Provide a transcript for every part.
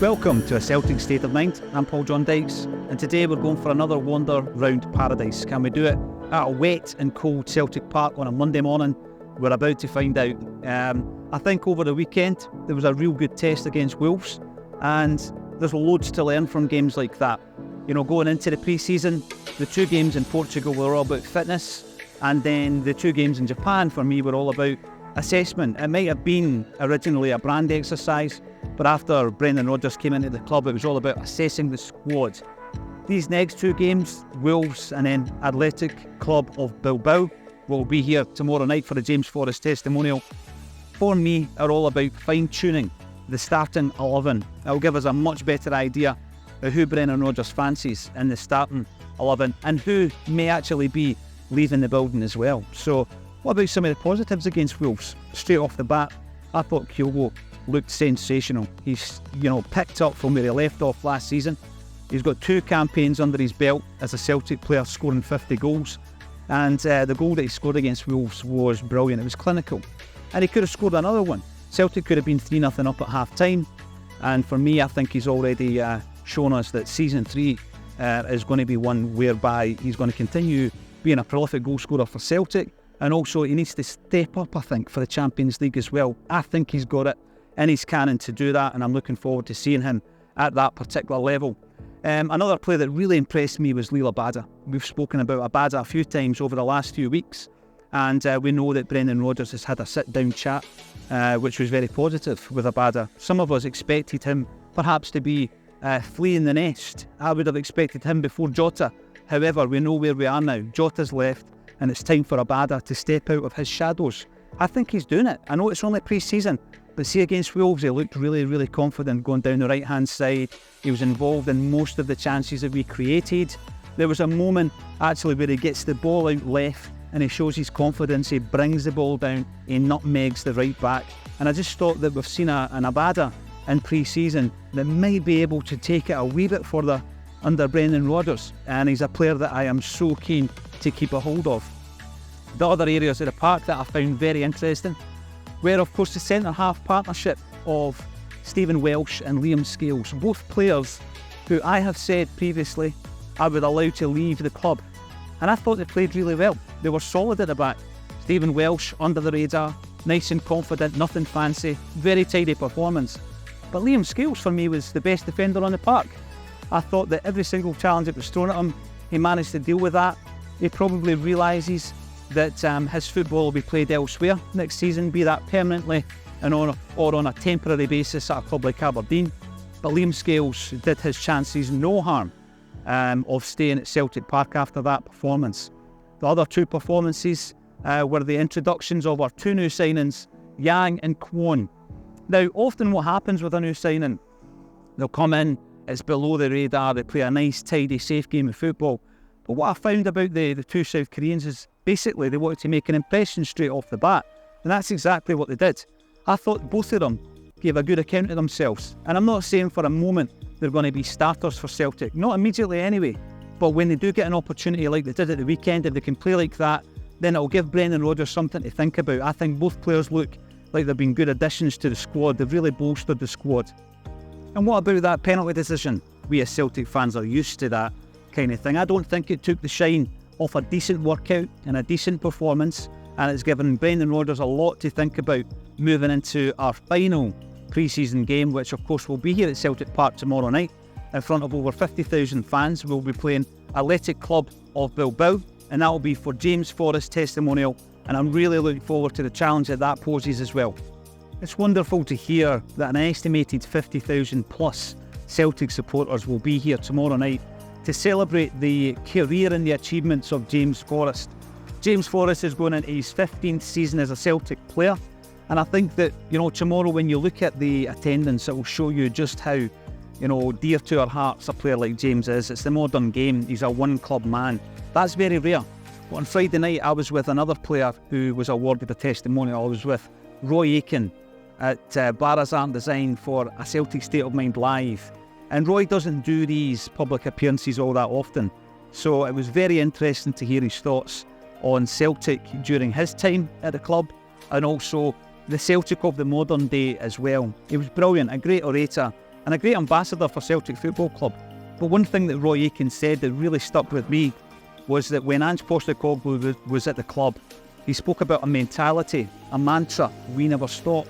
Welcome to A Celtic State of Mind. I'm Paul John Dykes, and today we're going for another wander round paradise. Can we do it at a wet and cold Celtic Park on a Monday morning? We're about to find out. I think over the weekend there was a real good test against Wolves, and there's loads to learn from games like that. You know, going into the pre-season, the two games in Portugal were all about fitness, and then the two games in Japan for me were all about assessment. It might have been originally a brand exercise, but after Brendan Rodgers came into the club, it was all about assessing the squad. These next two games, Wolves and then Athletic Club of Bilbao, will be here tomorrow night for the James Forrest testimonial. For me, are all about fine-tuning the starting 11. It will give us a much better idea of who Brendan Rodgers fancies in the starting 11 and who may actually be leaving the building as well. So, what about some of the positives against Wolves? Straight off the bat, I thought Kyogo looked sensational. He's, picked up from where he left off last season. He's got 2 campaigns under his belt as a Celtic player, scoring 50 goals. And the goal that he scored against Wolves was brilliant. It was clinical. And he could have scored another one. Celtic could have been 3-0 up at half-time. And for me, I think he's already shown us that Season 3 is going to be one whereby he's going to continue being a prolific goal scorer for Celtic. And also, he needs to step up, I think, for the Champions League as well. I think he's got it in his cannon to do that, and I'm looking forward to seeing him at that particular level. Another player that really impressed me was Liel Abada. We've spoken about Abada a few times over the last few weeks, and we know that Brendan Rodgers has had a sit-down chat, which was very positive with Abada. Some of us expected him perhaps to be fleeing the nest. I would have expected him before Jota. However, we know where we are now. Jota's left, and it's time for Abada to step out of his shadows. I think he's doing it. I know it's only pre-season, but see, against Wolves, he looked really, really confident going down the right-hand side. He was involved in most of the chances that we created. There was a moment, actually, where he gets the ball out left and he shows his confidence. He brings the ball down, he nutmegs the right back. And I just thought that we've seen an Abada in pre-season that might be able to take it a wee bit further under Brendan Rodgers. And he's a player that I am so keen to keep a hold of. The other areas of the park that I found very interesting were, of course, the centre-half partnership of Stephen Welsh and Liam Scales, both players who I have said previously I would allow to leave the club. And I thought they played really well. They were solid at the back. Stephen Welsh, under the radar, nice and confident, nothing fancy, very tidy performance. But Liam Scales, for me, was the best defender on the park. I thought that every single challenge that was thrown at him, he managed to deal with that. He probably realises that his football will be played elsewhere next season, be that permanently or on a temporary basis at a club like Aberdeen. But Liam Scales did his chances no harm of staying at Celtic Park after that performance. The other 2 performances were the introductions of our 2 new signings, Yang and Kwon. Now, often what happens with a new signing, they'll come in, it's below the radar, they play a nice, tidy, safe game of football. But what I found about the 2 South Koreans is basically they wanted to make an impression straight off the bat. And that's exactly what they did. I thought both of them gave a good account of themselves. And I'm not saying for a moment they're going to be starters for Celtic. Not immediately anyway. But when they do get an opportunity like they did at the weekend, if they can play like that, then it'll give Brendan Rodgers something to think about. I think both players look like they've been good additions to the squad. They've really bolstered the squad. And what about that penalty decision? We as Celtic fans are used to that kind of thing. I don't think it took the shine off a decent workout and a decent performance, and it's given Brendan Rodgers a lot to think about moving into our final pre-season game, which of course will be here at Celtic Park tomorrow night in front of over 50,000 fans. We'll be playing Athletic Club of Bilbao, and that will be for James Forrest testimonial, and I'm really looking forward to the challenge that poses as well. It's wonderful to hear that an estimated 50,000 plus Celtic supporters will be here tomorrow night to celebrate the career and the achievements of James Forrest. James Forrest is going into his 15th season as a Celtic player, and I think that, tomorrow when you look at the attendance, it will show you just how, dear to our hearts a player like James is. It's the modern game. He's a one-club man. That's very rare. But on Friday night, I was with another player who was awarded a testimonial. I was with Roy Aitken at Barra's Art Design for A Celtic State of Mind Live. And Roy doesn't do these public appearances all that often. So it was very interesting to hear his thoughts on Celtic during his time at the club, and also the Celtic of the modern day as well. He was brilliant, a great orator, and a great ambassador for Celtic Football Club. But one thing that Roy Aitken said that really stuck with me was that when Ange Postecoglou was at the club, he spoke about a mentality, a mantra: we never stop.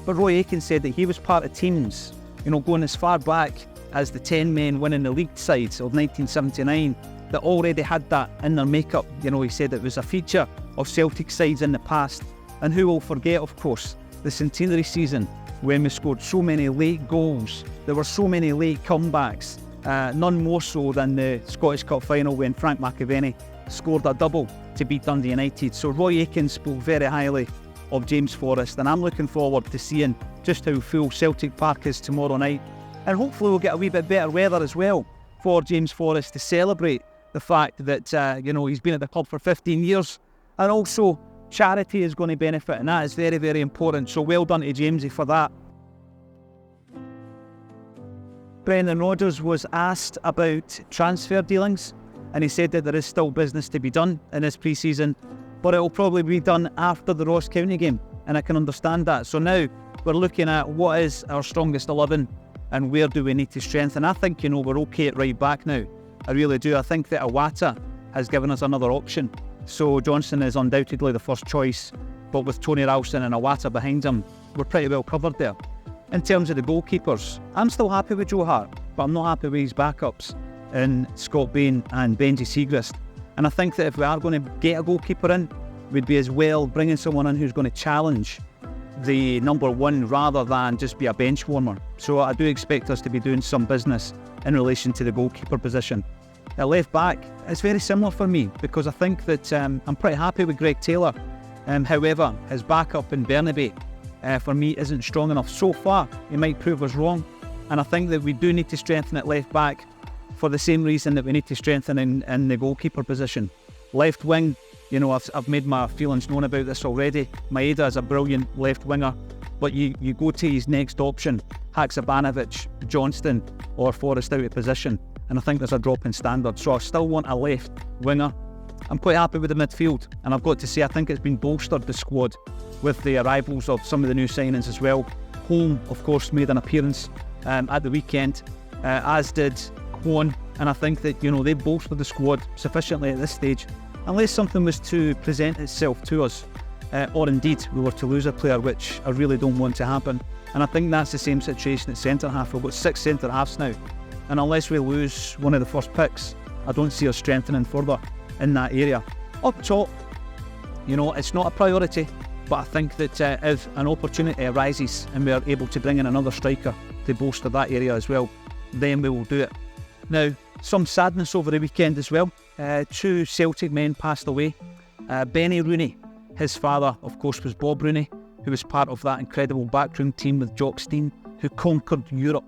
But Roy Aitken said that he was part of teams, going as far back as the 10 men winning the league sides of 1979, that already had that in their makeup. He said it was a feature of Celtic sides in the past. And who will forget, of course, the centenary season when we scored so many late goals. There were so many late comebacks, none more so than the Scottish Cup final when Frank McAvenny scored a double to beat Dundee United. So Roy Aitken spoke very highly of James Forrest, and I'm looking forward to seeing just how full Celtic Park is tomorrow night. And hopefully we'll get a wee bit better weather as well for James Forrest to celebrate the fact that he's been at the club for 15 years, and also charity is going to benefit, and that is very, very important. So well done to Jamesy for that. Brendan Rodgers was asked about transfer dealings, and he said that there is still business to be done in this pre-season, but it will probably be done after the Ross County game, and I can understand that. So now we're looking at what is our strongest 11 and where do we need to strengthen. I think we're okay at right back now. I really do. I think that Iwata has given us another option. So Johnson is undoubtedly the first choice, but with Tony Ralston and Iwata behind him, we're pretty well covered there. In terms of the goalkeepers, I'm still happy with Joe Hart, but I'm not happy with his backups in Scott Bain and Benji Siegrist. And I think that if we are going to get a goalkeeper in, we'd be as well bringing someone in who's going to challenge the number one rather than just be a bench warmer. So I do expect us to be doing some business in relation to the goalkeeper position. At left back, it's very similar for me because I think that I'm pretty happy with Greg Taylor. However, his backup in Bernabe for me isn't strong enough so far. He might prove us wrong, and I think that we do need to strengthen at left back for the same reason that we need to strengthen in the goalkeeper position. Left wing, I've made my feelings known about this already. Maeda is a brilliant left winger, but you go to his next option, Haksabanovic, Johnston or Forrest out of position, and I think there's a drop in standard. So I still want a left winger. I'm quite happy with the midfield, and I've got to say I think it's been bolstered, the squad, with the arrivals of some of the new signings as well. Holm, of course, made an appearance at the weekend, as did Kwon, and I think that they've bolstered the squad sufficiently at this stage. Unless something was to present itself to us, or indeed we were to lose a player, which I really don't want to happen. And I think that's the same situation at centre-half. We've got 6 centre-halves now, and unless we lose one of the first picks, I don't see us strengthening further in that area. Up top, it's not a priority, but I think that if an opportunity arises and we're able to bring in another striker to bolster that area as well, then we will do it. Now, some sadness over the weekend as well. 2 Celtic men passed away. Benny Rooney, his father, of course, was Bob Rooney, who was part of that incredible backroom team with Jock Stein, who conquered Europe.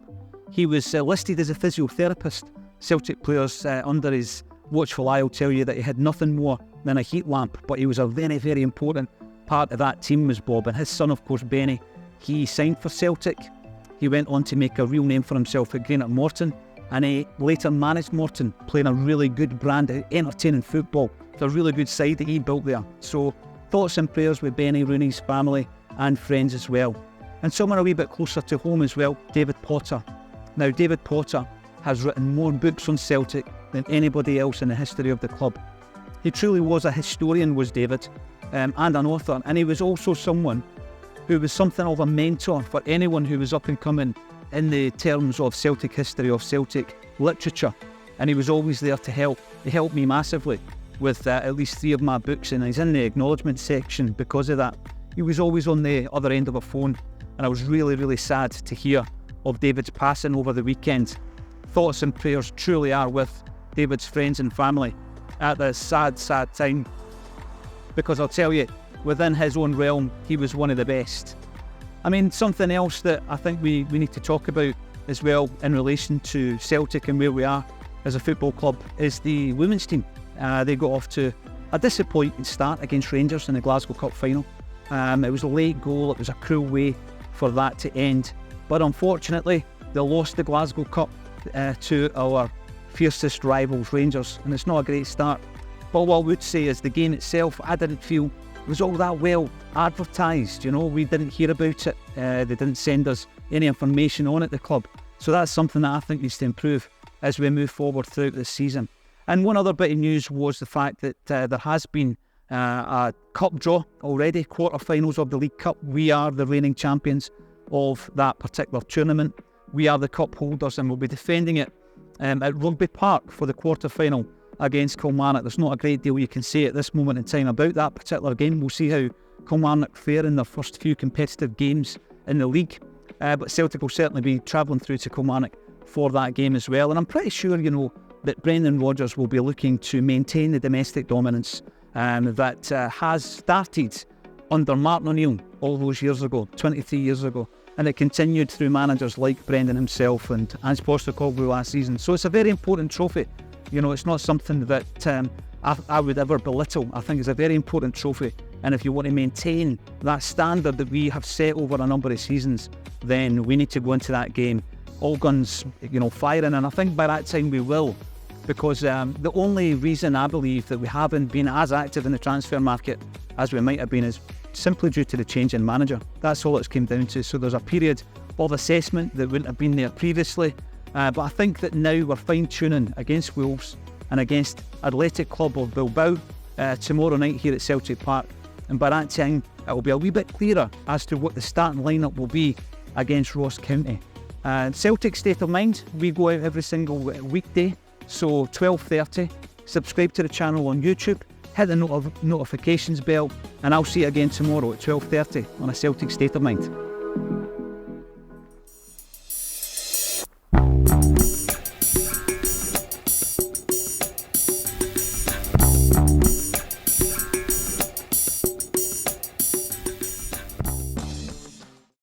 He was listed as a physiotherapist. Celtic players under his watchful eye will tell you that he had nothing more than a heat lamp, but he was a very, very important part of that team, was Bob. And his son, of course, Benny, he signed for Celtic. He went on to make a real name for himself at Greenock Morton, and he later managed Morton, playing a really good brand of entertaining football. It's a really good side that he built there. So thoughts and prayers with Benny Rooney's family and friends as well. And someone a wee bit closer to home as well, David Potter. Now, David Potter has written more books on Celtic than anybody else in the history of the club. He truly was a historian, was David, and an author, and he was also someone who was something of a mentor for anyone who was up and coming in the terms of Celtic history, of Celtic literature, and he was always there to help. He helped me massively with at least 3 of my books, and he's in the acknowledgement section because of that. He was always on the other end of a phone, and I was really, really sad to hear of David's passing over the weekend. Thoughts and prayers truly are with David's friends and family at this sad, sad time, because I'll tell you, within his own realm, he was one of the best. I mean, something else that I think we need to talk about as well in relation to Celtic and where we are as a football club is the women's team. They got off to a disappointing start against Rangers in the Glasgow Cup final. It was a late goal, it was a cruel way for that to end. But unfortunately, they lost the Glasgow Cup to our fiercest rivals, Rangers, and it's not a great start. But what I would say is the game itself, I didn't feel was all that well advertised. We didn't hear about it. They didn't send us any information on it, the club. So that's something that I think needs to improve as we move forward throughout this season. And one other bit of news was the fact that there has been a cup draw already, quarter-finals of the League Cup. We are the reigning champions of that particular tournament. We are the cup holders, and we'll be defending it at Rugby Park for the quarter-final against Kilmarnock. There's not a great deal you can say at this moment in time about that particular game. We'll see how Kilmarnock fare in their first few competitive games in the league. But Celtic will certainly be travelling through to Kilmarnock for that game as well. And I'm pretty sure, that Brendan Rodgers will be looking to maintain the domestic dominance that has started under Martin O'Neill all those years ago, 23 years ago. And it continued through managers like Brendan himself and Ange Postecoglou last season. So it's a very important trophy. It's not something that I would ever belittle. I think it's a very important trophy. And if you want to maintain that standard that we have set over a number of seasons, then we need to go into that game all guns, firing. And I think by that time we will. Because the only reason I believe that we haven't been as active in the transfer market as we might have been is simply due to the change in manager. That's all it's came down to. So there's a period of assessment that wouldn't have been there previously. But I think that now we're fine-tuning against Wolves and against Athletic Club of Bilbao tomorrow night here at Celtic Park. And by that time, it will be a wee bit clearer as to what the starting lineup will be against Ross County. Celtic State of Mind, we go out every single weekday. So 12:30, subscribe to the channel on YouTube, hit the notifications bell, and I'll see you again tomorrow at 12:30 on a Celtic State of Mind.